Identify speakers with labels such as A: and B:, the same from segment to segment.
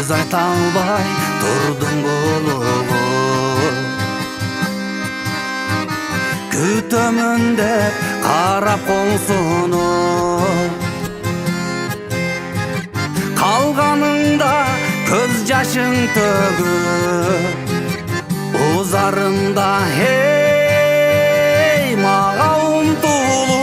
A: сөз айта албай турдум болуп, күтөмүн деп карап коңсуну, калганыңда көз жашың төгүп, узарымда эй мага умтулуп,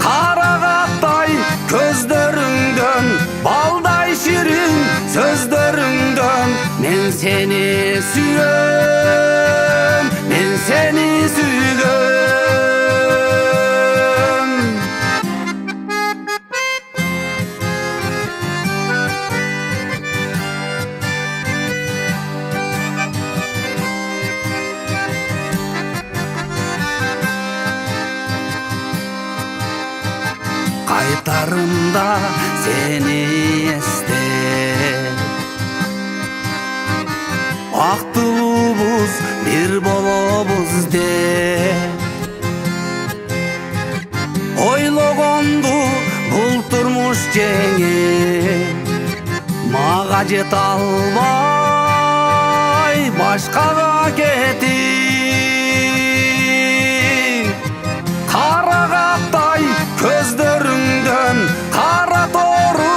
A: карагаттай көздөрүңдөн, балдай ширин сөздөрүңдөн мен сени сүйөм, мен сени сүйгөм. Кайтарымда сени эстеп, актылуубуз бир болобуз деп ойлогонду бул турмуш жеңип, мага жете албай башкага кетип, карагаттай көздөрүңдөн, кара тору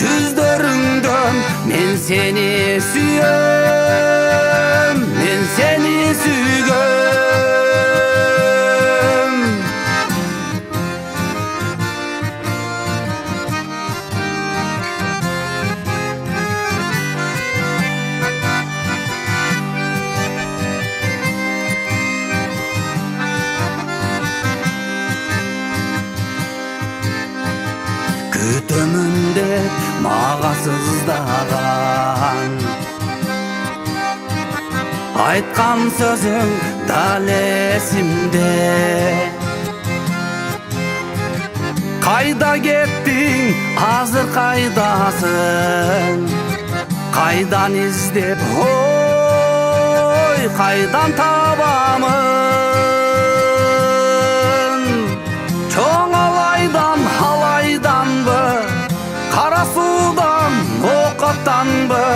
A: жүздөрүңдөн мен сени сүйөм, мен сени сүйгөм. Күтөмүн деп мага сыздаган, айткан сөзүң дал эсимде. Кайда кеттиң, азыр кайдасың? Кайдан издеп, ой, кайдан табамын? Чоң алайдан, алайданбы, кара суудан, окоттанбы,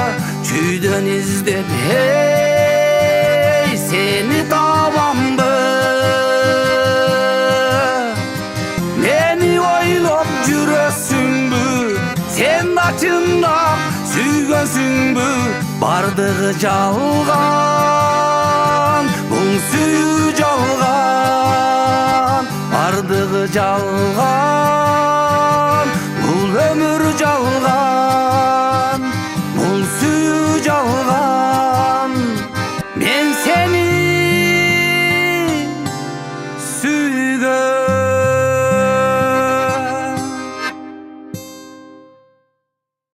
A: чүйдөн издеп, эй, сени табамбы? Мени ойлоп жүрөсүңбү, сен да чындап сүйгөнсүңбү? Бардыгы жалган, бул сүйүү жалган, бардыгы жалган, бул өмүр жалган, бул сүйүү жалган. Мен сени